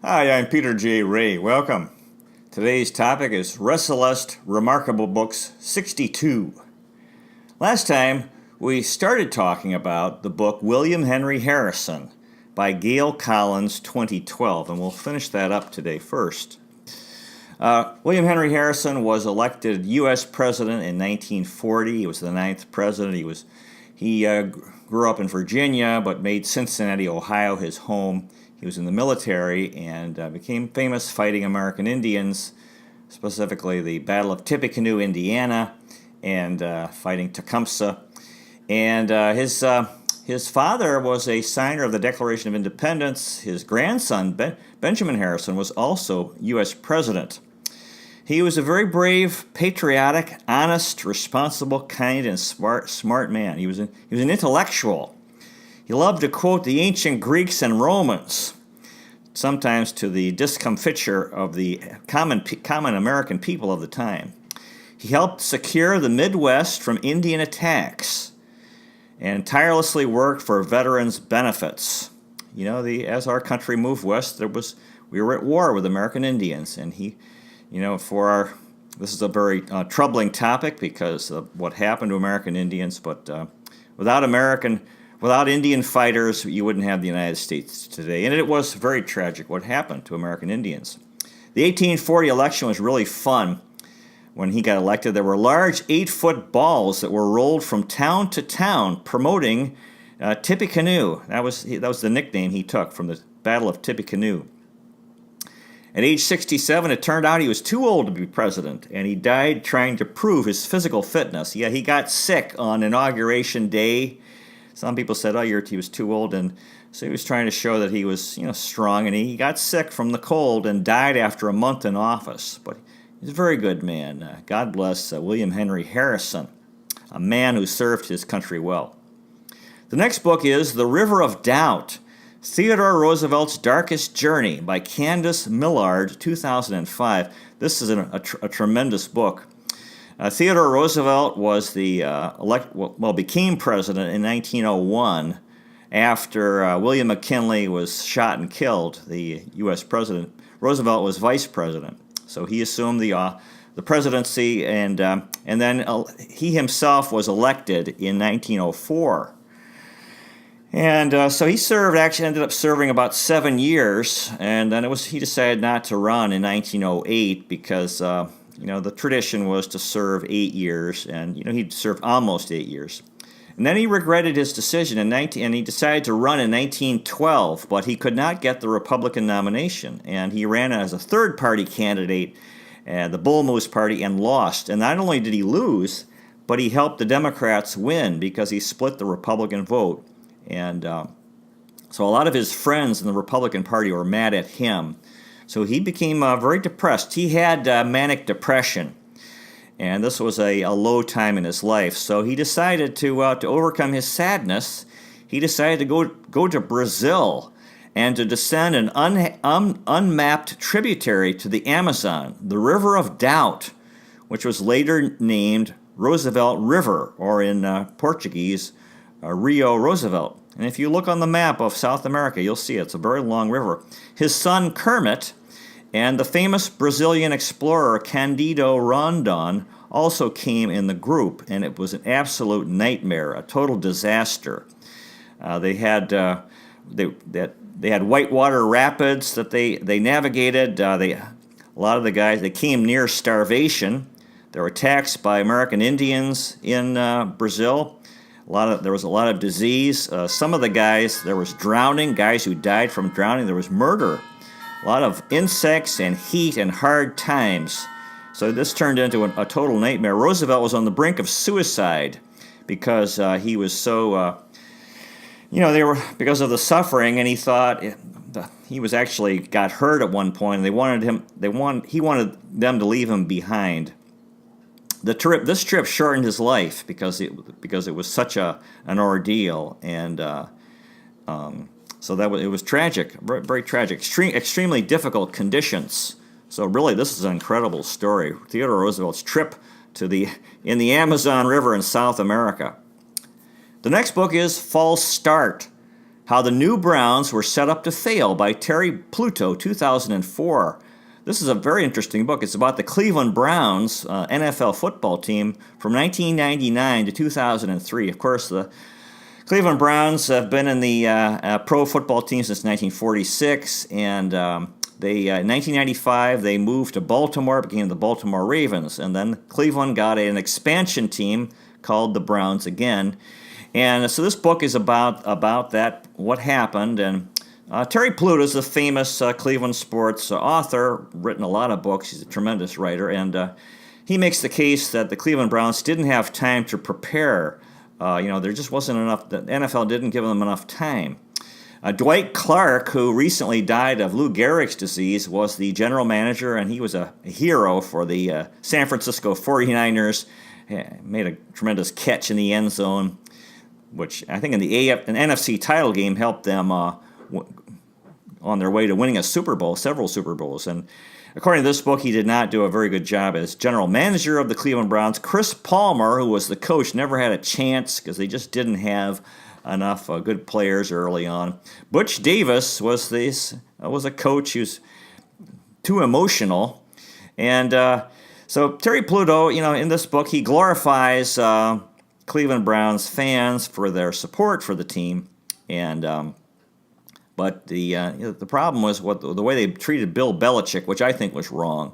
Hi, I'm Peter J. Ray. Welcome. Today's topic is Resalest Remarkable Books 62. Last time, we started talking about the book William Henry Harrison by Gail Collins, 2012, and we'll finish that up today first. William Henry Harrison was elected U.S. President in 1940. He was the ninth president. He grew up in Virginia, but made Cincinnati, Ohio, his home. He was in the military and became famous fighting American Indians, specifically the Battle of Tippecanoe, Indiana, and fighting Tecumseh. And his father was a signer of the Declaration of Independence. His grandson, Benjamin Harrison, was also U.S. President. He was a very brave, patriotic, honest, responsible, kind, and smart man. He was an intellectual. He loved to quote the ancient Greeks and Romans, sometimes to the discomfiture of the common American people of the time. He helped secure the Midwest from Indian attacks and tirelessly worked for veterans' benefits. You know, as our country moved west, we were at war with American Indians, and this is a very troubling topic because of what happened to American Indians, but without Indian fighters, you wouldn't have the United States today. And it was very tragic what happened to American Indians. The 1840 election was really fun. When he got elected, there were large 8-foot balls that were rolled from town to town promoting Tippecanoe. That was the nickname he took from the Battle of Tippecanoe. At age 67, it turned out he was too old to be president, and he died trying to prove his physical fitness. Yeah, he got sick on Inauguration Day. Some people said, he was too old, and so he was trying to show that he was, strong, and he got sick from the cold and died after a month in office. But he's a very good man. God bless William Henry Harrison, a man who served his country well. The next book is The River of Doubt, Theodore Roosevelt's Darkest Journey by Candace Millard, 2005. This is a tremendous book. Theodore Roosevelt was became president in 1901 after William McKinley was shot and killed, the U.S. president. Roosevelt was vice president, so he assumed the presidency, and then he himself was elected in 1904. And so he ended up serving about 7 years, and then he decided not to run in 1908 because the tradition was to serve 8 years, and he'd served almost 8 years. And then he regretted his decision and he decided to run in 1912, but he could not get the Republican nomination, and he ran as a third-party candidate, the Bull Moose Party, and lost. And not only did he lose, but he helped the Democrats win because he split the Republican vote. And so a lot of his friends in the Republican Party were mad at him. So he became very depressed. He had manic depression, and this was a low time in his life. So he decided to overcome his sadness. He decided to go to Brazil and to descend an unmapped tributary to the Amazon, the River of Doubt, which was later named Roosevelt River, or in Portuguese, Rio Roosevelt. And if you look on the map of South America, you'll see it's a very long river. His son Kermit and the famous Brazilian explorer Candido Rondon also came in the group, and it was an absolute nightmare, a total disaster. They had whitewater rapids that they navigated. A lot of the guys, they came near starvation. There were attacks by American Indians in Brazil. There was a lot of disease. Some of the guys, there was drowning, guys who died from drowning. There was murder. A lot of insects and heat and hard times. So this turned into a total nightmare. Roosevelt was on the brink of suicide because he was so, because of the suffering, and he thought he was actually got hurt at one point, and he wanted them to leave him behind. This trip shortened his life because it was such an ordeal, and it was tragic, very, very tragic, extremely difficult conditions. So really, this is an incredible story. Theodore Roosevelt's trip in the Amazon River in South America. The next book is False Start How the New Browns Were Set Up to Fail by Terry Pluto, 2004. This is a very interesting book. It's about the Cleveland Browns NFL football team from 1999 to 2003. Of course, the Cleveland Browns have been in the pro football team since 1946, and in 1995 they moved to Baltimore, became the Baltimore Ravens, and then Cleveland got an expansion team called the Browns again. And so this book is about that, what happened, and Terry Pluto is a famous Cleveland sports author, written a lot of books. He's a tremendous writer, and he makes the case that the Cleveland Browns didn't have time to prepare. There just wasn't enough. The NFL didn't give them enough time. Dwight Clark, who recently died of Lou Gehrig's disease, was the general manager, and he was a hero for the San Francisco 49ers. Made a tremendous catch in the end zone, which I think in an NFC title game helped them on their way to winning a Super Bowl, several Super Bowls. And according to this book, he did not do a very good job as general manager of the Cleveland Browns. Chris Palmer, who was the coach, never had a chance because they just didn't have enough good players early on. Butch Davis was a coach who's too emotional. And so Terry Pluto, in this book, he glorifies Cleveland Browns fans for their support for the team. And but the problem was the way they treated Bill Belichick, which I think was wrong.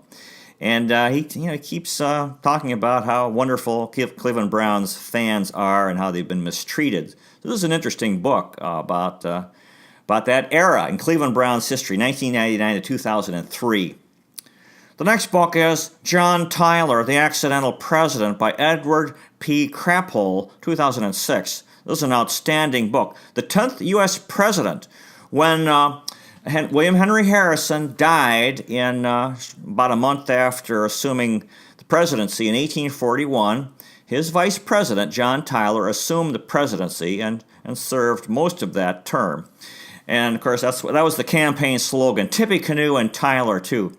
And he keeps talking about how wonderful Cleveland Browns fans are and how they've been mistreated. So this is an interesting book about that era in Cleveland Browns history, 1999 to 2003. The next book is John Tyler, The Accidental President by Edward P. Kraphole, 2006. This is an outstanding book. The 10th U.S. president. When William Henry Harrison died in about a month after assuming the presidency in 1841, his vice president, John Tyler, assumed the presidency and served most of that term. And, of course, that was the campaign slogan, Tippecanoe and Tyler, too.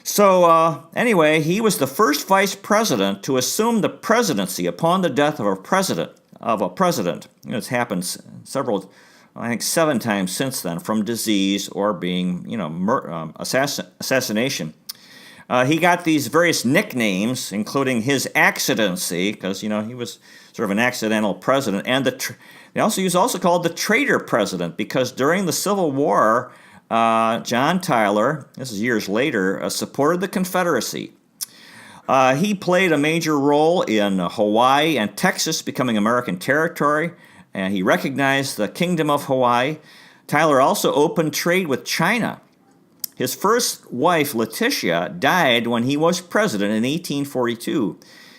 So, anyway, he was the first vice president to assume the presidency upon the death of a president. It's happened several, I think 7 times since then, from disease or being, assassination. He got these various nicknames, including his accidency, because, he was sort of an accidental president, and he was also called the traitor president, because during the Civil War, John Tyler, this is years later, supported the Confederacy. He played a major role in Hawaii and Texas becoming American territory, and he recognized the Kingdom of Hawaii. Tyler also opened trade with China. His first wife, Letitia, died when he was president in 1842.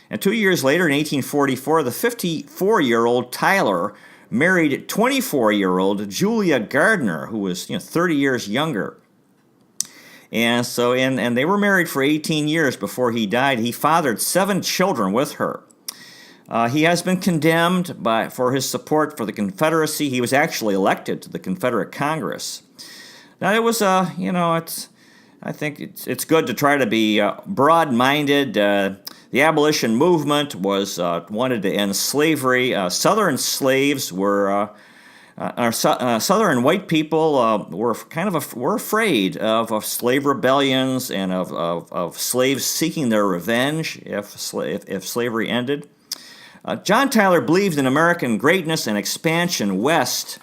And 2 years later, in 1844, the 54-year-old Tyler married 24-year-old Julia Gardner, who was 30 years younger. And so, and they were married for 18 years before he died. He fathered 7 children with her. He has been condemned for his support for the Confederacy. He was actually elected to the Confederate Congress. Now, it was, I think it's good to try to be broad-minded. The abolition movement wanted to end slavery. Southern slaves were, Southern white people were afraid of slave rebellions and of slaves seeking their revenge if slavery ended. John Tyler believed in American greatness and expansion west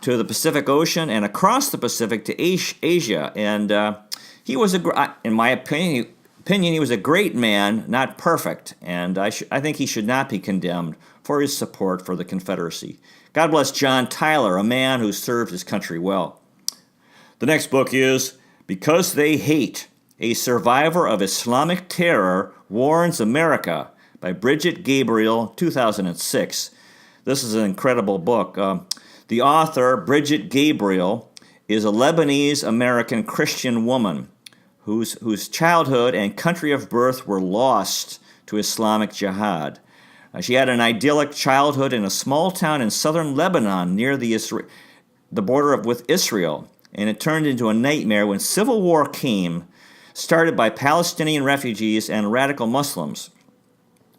to the Pacific Ocean and across the Pacific to Asia. And he was, in my opinion, he was a great man, not perfect. And I think he should not be condemned for his support for the Confederacy. God bless John Tyler, a man who served his country well. The next book is Because They Hate, A Survivor of Islamic Terror Warns America by Brigitte Gabriel, 2006. This is an incredible book. The author, Brigitte Gabriel, is a Lebanese-American Christian woman whose childhood and country of birth were lost to Islamic jihad. She had an idyllic childhood in a small town in southern Lebanon near the border with Israel, and it turned into a nightmare when civil war came, started by Palestinian refugees and radical Muslims.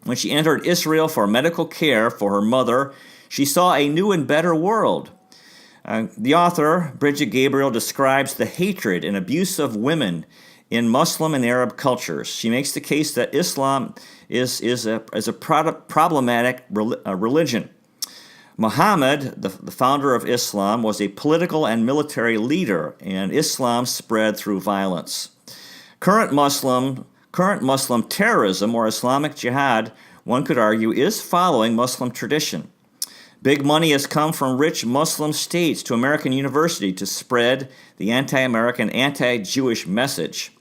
When she entered Israel for medical care for her mother, she saw a new and better world. The author, Brigitte Gabriel, describes the hatred and abuse of women in Muslim and Arab cultures. She makes the case that Islam is a problematic religion. Muhammad, the founder of Islam, was a political and military leader, and Islam spread through violence. Current Muslim terrorism, or Islamic Jihad, one could argue, is following Muslim tradition. Big money has come from rich Muslim states to American university to spread the anti-American, anti-Jewish message.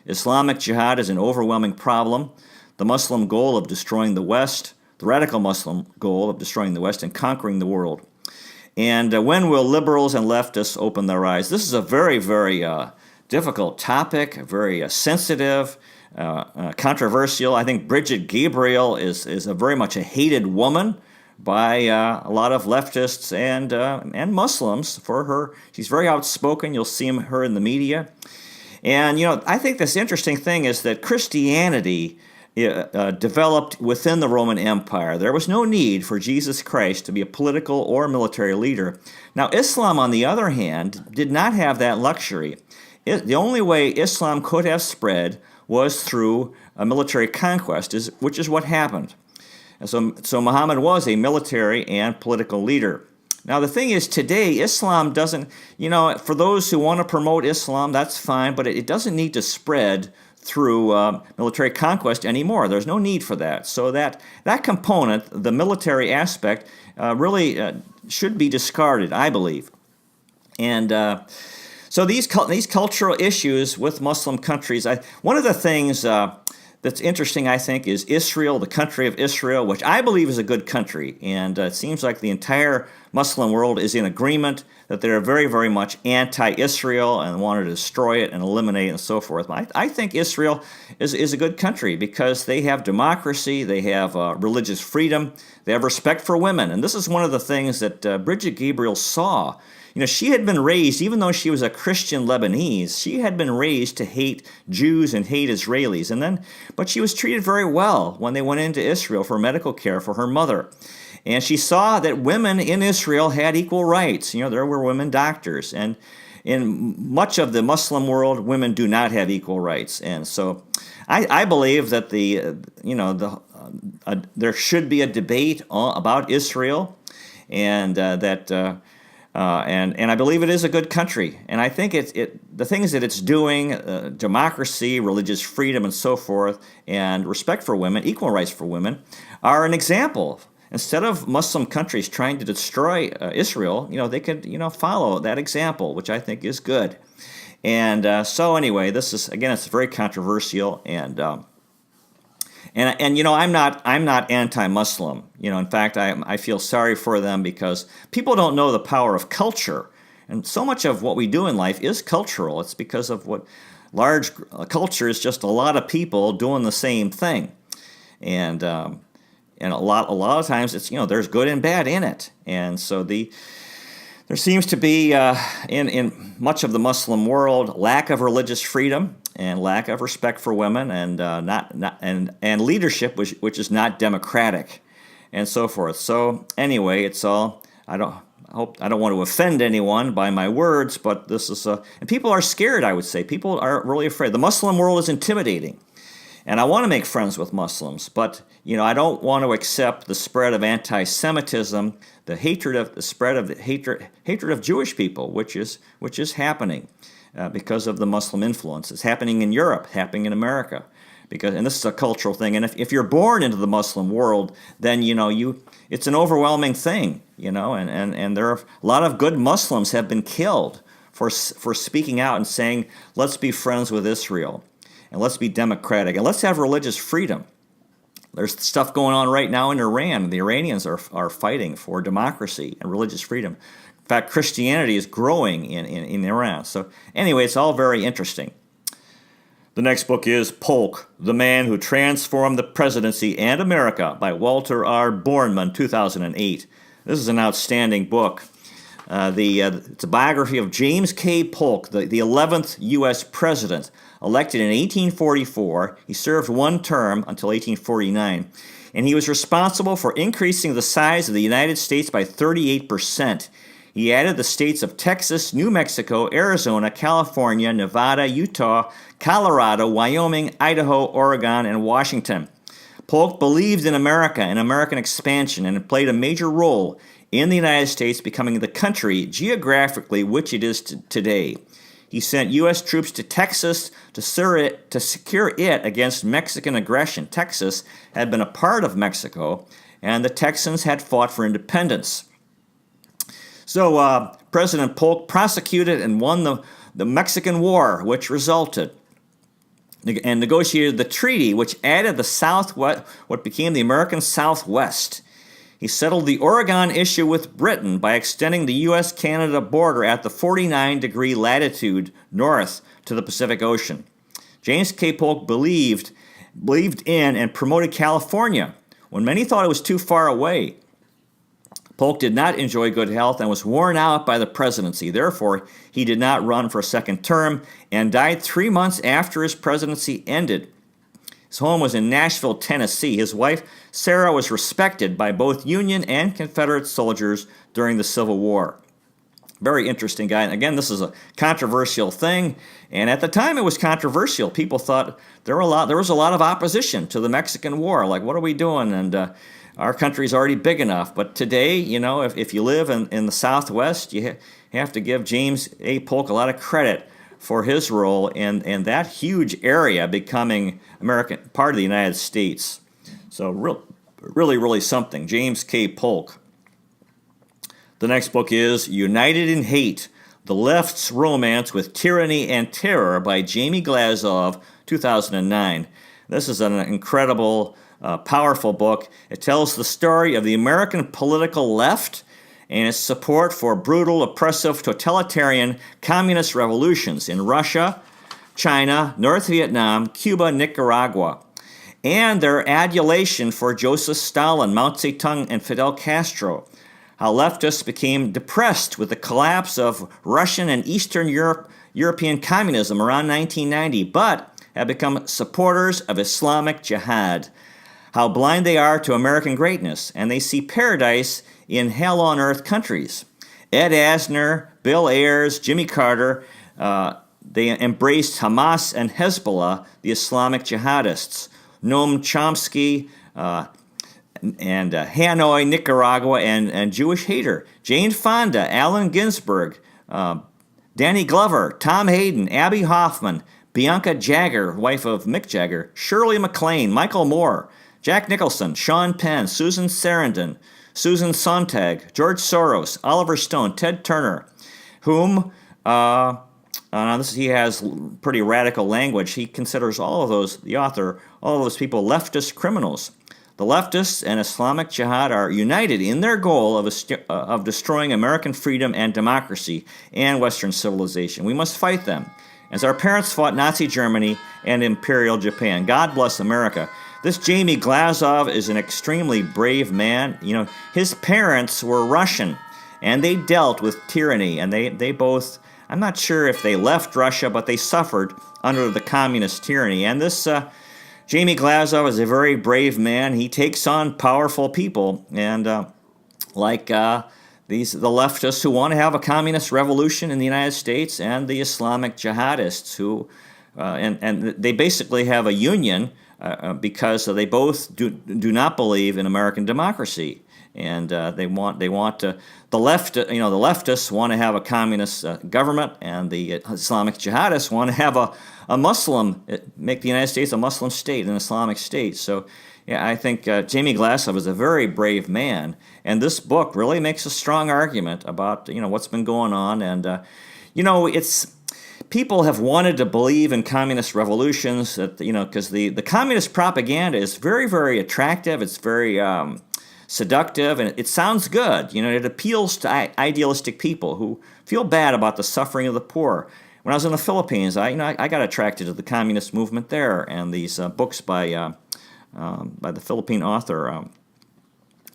Islamic Jihad is an overwhelming problem. The Muslim goal of destroying the West, the radical Muslim goal of destroying the West and conquering the world. And when will liberals and leftists open their eyes? This is a very, very difficult topic, very sensitive, controversial. I think Brigitte Gabriel is a very much a hated woman by a lot of leftists and Muslims for her. She's very outspoken. You'll see her in the media. And, I think this interesting thing is that Christianity developed within the Roman Empire. There was no need for Jesus Christ to be a political or military leader. Now, Islam, on the other hand, did not have that luxury. The only way Islam could have spread was through a military conquest, which is what happened. And so Muhammad was a military and political leader. Now, the thing is, today, Islam doesn't, for those who want to promote Islam, that's fine, but it doesn't need to spread through military conquest anymore. There's no need for that. So that component, the military aspect, really should be discarded, I believe. And so these cultural issues with Muslim countries, one of the things that's interesting, I think, is Israel, the country of Israel, which I believe is a good country. And it seems like the entire Muslim world is in agreement that they're very, very much anti-Israel and want to destroy it and eliminate it and so forth. I think Israel is a good country because they have democracy, they have religious freedom, they have respect for women. And this is one of the things that Brigitte Gabriel saw. She had been raised, even though she was a Christian Lebanese, she had been raised to hate Jews and hate Israelis. But she was treated very well when they went into Israel for medical care for her mother. And she saw that women in Israel had equal rights. There were women doctors. And in much of the Muslim world, women do not have equal rights. And so I believe that there should be a debate about Israel, and and I believe it is a good country. And I think the things that it's doing, democracy, religious freedom, and so forth, and respect for women, equal rights for women, are an example. Instead of Muslim countries trying to destroy Israel, they could, follow that example, which I think is good. And so anyway, this is, again, it's very controversial, and I'm not anti-Muslim. In fact, I feel sorry for them because people don't know the power of culture, and so much of what we do in life is cultural. It's because of what large culture is, just a lot of people doing the same thing, and a lot of times it's there's good and bad in it, and so there seems to be in much of the Muslim world lack of religious freedom and lack of respect for women, and and leadership which is not democratic, and so forth. So anyway, it's all I don't want to offend anyone by my words, but this is and people are scared. I would say people are really afraid. The Muslim world is intimidating, and I want to make friends with Muslims, but I don't want to accept the spread of anti-Semitism, the hatred of Jewish people, which is happening because of the Muslim influence. It's happening in Europe, happening in America, and this is a cultural thing. And if you're born into the Muslim world, then it's an overwhelming thing, and there are a lot of good Muslims have been killed for speaking out and saying, let's be friends with Israel, and let's be democratic, and let's have religious freedom. There's stuff going on right now in Iran. The Iranians are fighting for democracy and religious freedom. In fact, Christianity is growing in Iran. So anyway, it's all very interesting. The next book is Polk, The Man Who Transformed the Presidency and America by Walter R. Borneman, 2008. This is an outstanding book. It's a biography of James K. Polk, the 11th U.S. president, elected in 1844. He served one term until 1849, and he was responsible for increasing the size of the United States by 38%. he added the states of Texas, New Mexico, Arizona, California, Nevada, Utah, Colorado, Wyoming, Idaho, Oregon, and Washington. Polk believed in America and American expansion and played a major role in the United States becoming the country geographically which it is today. He sent U.S. troops to Texas to secure it against Mexican aggression. Texas had been a part of Mexico, and the Texans had fought for independence. So President Polk prosecuted and won the Mexican War, which resulted, and negotiated the treaty, which added the Southwest, what became the American Southwest. He settled the Oregon issue with Britain by extending the U.S.-Canada border at the 49-degree latitude north to the Pacific Ocean. James K. Polk believed in and promoted California when many thought it was too far away. Polk did not enjoy good health and was worn out by the presidency. Therefore, he did not run for a second term and died 3 months after his presidency ended. His home was in Nashville, Tennessee. His wife, Sarah, was respected by both Union and Confederate soldiers during the Civil War. Very interesting guy. And again, this is a controversial thing. And at the time, it was controversial. People thought there was a lot of opposition to the Mexican War. Like, what are we doing? And our country's already big enough. But today, you know, if you live in the Southwest, you have to give James A. Polk a lot of credit for his role in that huge area becoming American part of the United States. So really something. James K. Polk. The next book is United in Hate, The Left's Romance with Tyranny and Terror by Jamie Glasner, 2009. This is an incredible, powerful book. It tells the story of the American political left and its support for brutal, oppressive, totalitarian communist revolutions in Russia, China, North Vietnam, Cuba, Nicaragua, and their adulation for Joseph Stalin, Mao Zedong, and Fidel Castro. How leftists became depressed with the collapse of Russian and Eastern European communism around 1990, but have become supporters of Islamic Jihad. How blind they are to American greatness, and they see paradise in hell-on-earth countries. Ed Asner, Bill Ayers, Jimmy Carter, they embraced Hamas and Hezbollah, the Islamic jihadists. Noam Chomsky and Hanoi, Nicaragua, and Jewish hater. Jane Fonda, Allen Ginsberg, Danny Glover, Tom Hayden, Abby Hoffman, Bianca Jagger, wife of Mick Jagger, Shirley MacLaine, Michael Moore, Jack Nicholson, Sean Penn, Susan Sarandon, Susan Sontag, George Soros, Oliver Stone, Ted Turner, whom, he has pretty radical language. He considers the author, all of those people leftist criminals. The leftists and Islamic Jihad are united in their goal of destroying American freedom and democracy and Western civilization. We must fight them, as our parents fought Nazi Germany and Imperial Japan. God bless America. This Jamie Glasner is an extremely brave man. You know, his parents were Russian, and they dealt with tyranny, and they both, I'm not sure if they left Russia, but they suffered under the communist tyranny. And this Jamie Glasner is a very brave man. He takes on powerful people, and the leftists who want to have a communist revolution in the United States, and the Islamic jihadists who, and they basically have a union because they both do not believe in American democracy, and they want the leftists want to have a communist government, and the Islamic jihadists want to have a Muslim, make the United States a Muslim state, an Islamic state. So, yeah, I think Jamie Glasner is a very brave man, and this book really makes a strong argument about what's been going on, and it's. People have wanted to believe in communist revolutions, that because the communist propaganda is very, very attractive. It's very seductive, and it sounds good. It appeals to idealistic people who feel bad about the suffering of the poor. When I was in the Philippines, I got attracted to the communist movement there, and these books by the Philippine author.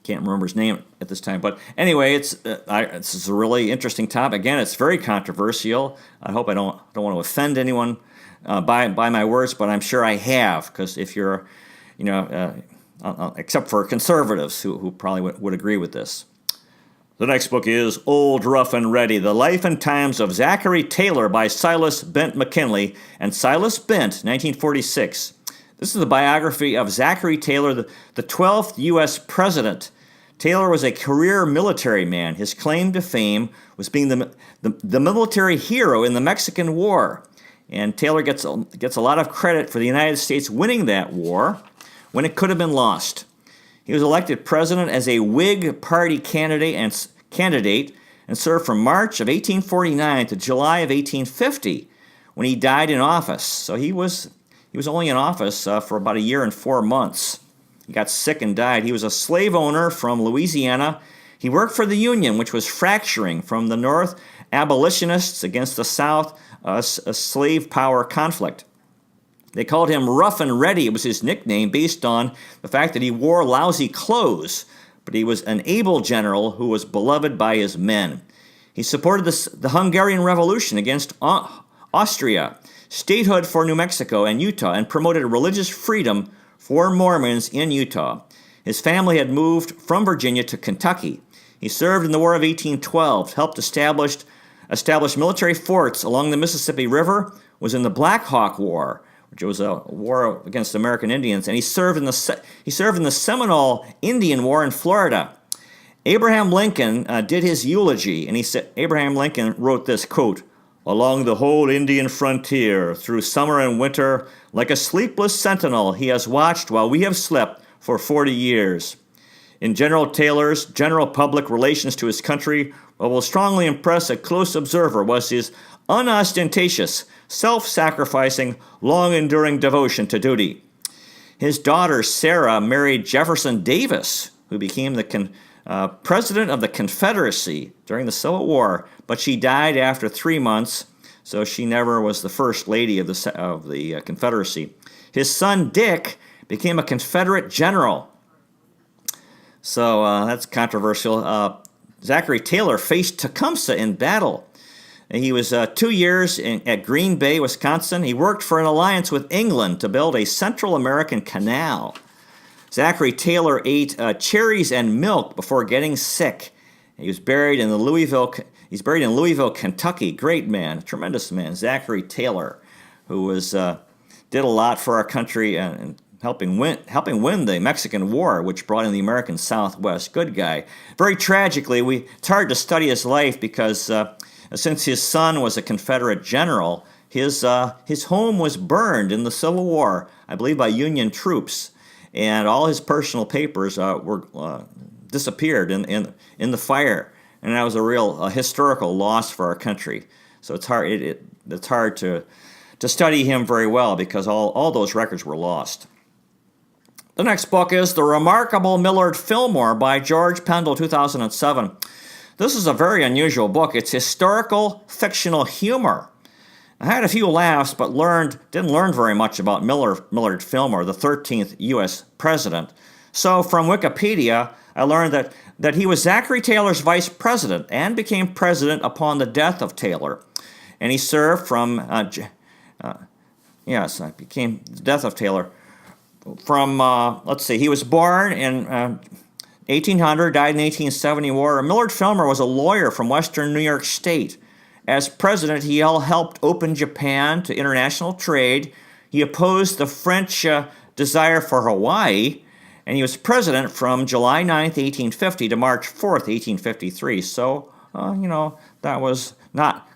Can't remember his name at this time, but anyway, it's a really interesting topic. Again, it's very controversial. I hope I don't want to offend anyone by my words, but I'm sure I have, because if you're, except for conservatives who probably would agree with this. The next book is Old, Rough, and Ready, The Life and Times of Zachary Taylor by Silas Bent McKinley and Silas Bent, 1946. This is the biography of Zachary Taylor, the 12th U.S. president. Taylor was a career military man. His claim to fame was being the military hero in the Mexican War. And Taylor gets a lot of credit for the United States winning that war when it could have been lost. He was elected president as a Whig Party candidate and served from March of 1849 to July of 1850 when he died in office. So he was only in office for about a year and 4 months. He got sick and died. He was a slave owner from Louisiana. He worked for the Union, which was fracturing from the North abolitionists against the South, a slave power conflict. They called him Rough and Ready. It was his nickname based on the fact that he wore lousy clothes, but he was an able general who was beloved by his men. He supported the Hungarian Revolution against Austria, statehood for New Mexico and Utah, and promoted religious freedom for Mormons in Utah. His family had moved from Virginia to Kentucky. He served in the War of 1812, helped establish military forts along the Mississippi River, was in the Black Hawk War, which was a war against American Indians, and he served in the Seminole Indian War in Florida. Abraham Lincoln did his eulogy, and Abraham Lincoln wrote this, quote, "Along the whole Indian frontier, through summer and winter, like a sleepless sentinel, he has watched while we have slept for 40 years. In General Taylor's general public relations to his country, what will strongly impress a close observer was his unostentatious, self-sacrificing, long-enduring devotion to duty. His daughter, Sarah, married Jefferson Davis, who became the president of the Confederacy during the Civil War, but she died after 3 months, so she never was the first lady of the Confederacy. His son, Dick, became a Confederate general. So that's controversial. Zachary Taylor faced Tecumseh in battle. He was 2 years at Green Bay, Wisconsin. He worked for an alliance with England to build a Central American canal. Zachary Taylor ate cherries and milk before getting sick. He was buried in Louisville, Kentucky. Great man, tremendous man, Zachary Taylor, who did a lot for our country and helping win the Mexican War, which brought in the American Southwest. Good guy. Very tragically, it's hard to study his life because since his son was a Confederate general, his home was burned in the Civil War, I believe by Union troops, and all his personal papers disappeared in the fire, and that was a real historical loss for our country. So it's hard to study him very well because all those records were lost. The next book is The Remarkable Millard Fillmore by George Pendle, 2007. This is a very unusual book. It's historical fictional humor. I had a few laughs, but didn't learn very much about Millard Fillmore, the 13th U.S. president. So from Wikipedia, I learned that he was Zachary Taylor's vice president and became president upon the death of Taylor. And he served from, became the death of Taylor. From, he was born in 1800, died in 1870. Millard Fillmore was a lawyer from western New York State. As president, he helped open Japan to international trade. He opposed the French desire for Hawaii, and he was president from July 9th, 1850 to March 4th, 1853. So, that was not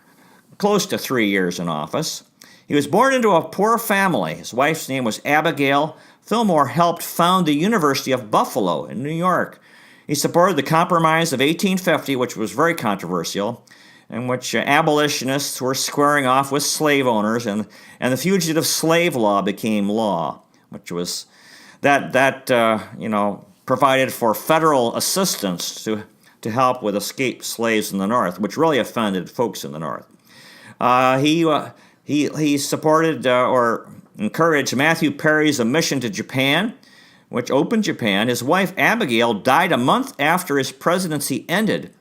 close to 3 years in office. He was born into a poor family. His wife's name was Abigail. Fillmore helped found the University of Buffalo in New York. He supported the Compromise of 1850, which was very controversial, in which abolitionists were squaring off with slave owners, and the fugitive slave law became law, which was provided for federal assistance to help with escaped slaves in the North, which really offended folks in the North. He supported or encouraged Matthew Perry's mission to Japan, which opened Japan. His wife Abigail died a month after his presidency ended.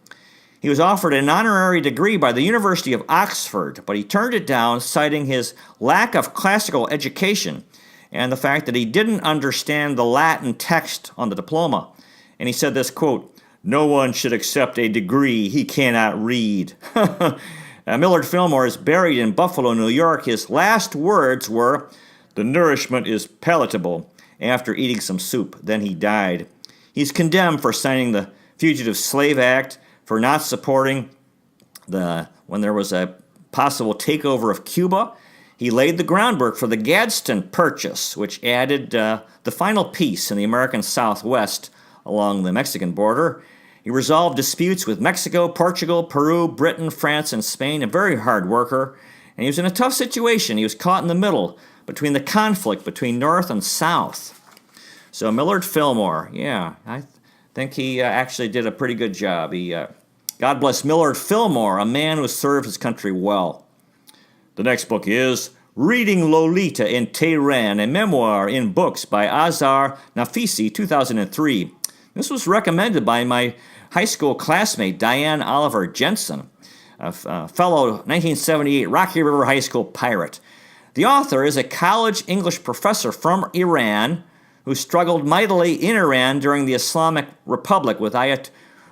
He was offered an honorary degree by the University of Oxford, but he turned it down, citing his lack of classical education and the fact that he didn't understand the Latin text on the diploma. And he said this, quote, No one should accept a degree he cannot read. Millard Fillmore is buried in Buffalo, New York. His last words were, "The nourishment is palatable," after eating some soup. Then he died. He's condemned for signing the Fugitive Slave Act, for not supporting when there was a possible takeover of Cuba. He laid the groundwork for the Gadsden Purchase, which added the final piece in the American Southwest along the Mexican border. He resolved disputes with Mexico, Portugal, Peru, Britain, France, and Spain. A very hard worker. And he was in a tough situation. He was caught in the middle between the conflict between North and South. So Millard Fillmore, yeah, I think he actually did a pretty good job. God bless Millard Fillmore, a man who served his country well. The next book is Reading Lolita in Tehran, a memoir in books by Azar Nafisi, 2003. This was recommended by my high school classmate, Diane Oliver Jensen, a fellow 1978 Rocky River High School pirate. The author is a college English professor from Iran who struggled mightily in Iran during the Islamic Republic with the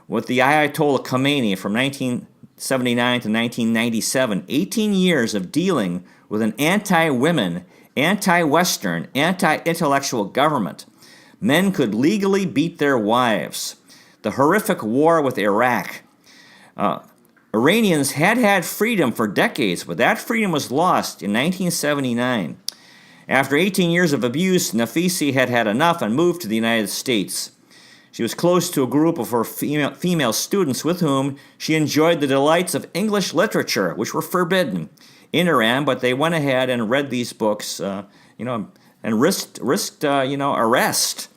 Ayatollah Khomeini from 1979 to 1997. 18 years of dealing with an anti-women, anti-Western, anti-intellectual government. Men could legally beat their wives. The horrific war with Iraq. Iranians had freedom for decades, but that freedom was lost in 1979. After 18 years of abuse, Nafisi had enough and moved to the United States. She was close to a group of her female students with whom she enjoyed the delights of English literature, which were forbidden in Iran, but they went ahead and read these books, and risked arrest.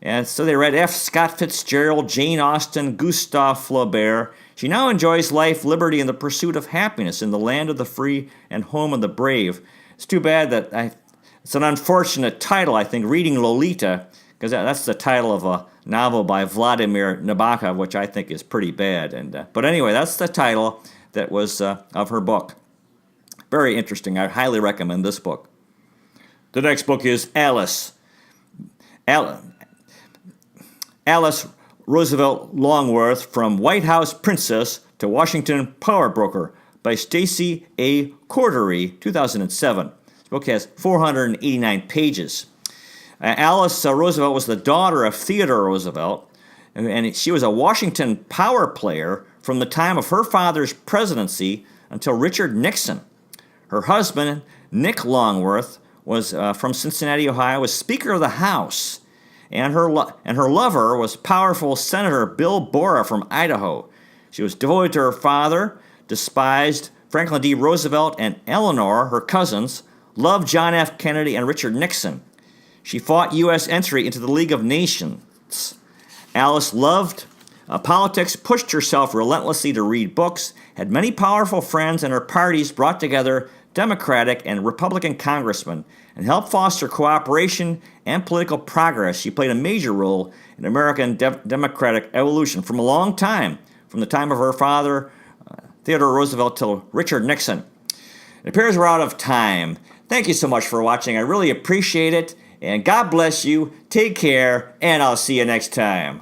And so they read F. Scott Fitzgerald, Jane Austen, Gustave Flaubert. She now enjoys life, liberty, and the pursuit of happiness in the land of the free and home of the brave. It's too bad that it's an unfortunate title, I think, Reading Lolita, because that's the title of a novel by Vladimir Nabokov, which I think is pretty bad. But anyway, that's the title that was of her book. Very interesting. I highly recommend this book. The next book is Alice Roosevelt Longworth, From White House Princess to Washington Power Broker by Stacey A. Cordery, 2007. This book has 489 pages. Alice Roosevelt was the daughter of Theodore Roosevelt, and she was a Washington power player from the time of her father's presidency until Richard Nixon. Her husband, Nick Longworth, was from Cincinnati, Ohio, was Speaker of the House, and her lover was powerful Senator Bill Borah from Idaho. She was devoted to her father, despised Franklin D. Roosevelt and Eleanor, her cousins, loved John F. Kennedy and Richard Nixon. She fought U.S. entry into the League of Nations. Alice loved politics, pushed herself relentlessly to read books, had many powerful friends, and her parties brought together Democratic and Republican congressmen and helped foster cooperation and political progress. She played a major role in American democratic evolution from a long time, from the time of her father, Theodore Roosevelt, till Richard Nixon. It appears we're out of time. Thank you so much for watching. I really appreciate it. And God bless you. Take care, and I'll see you next time.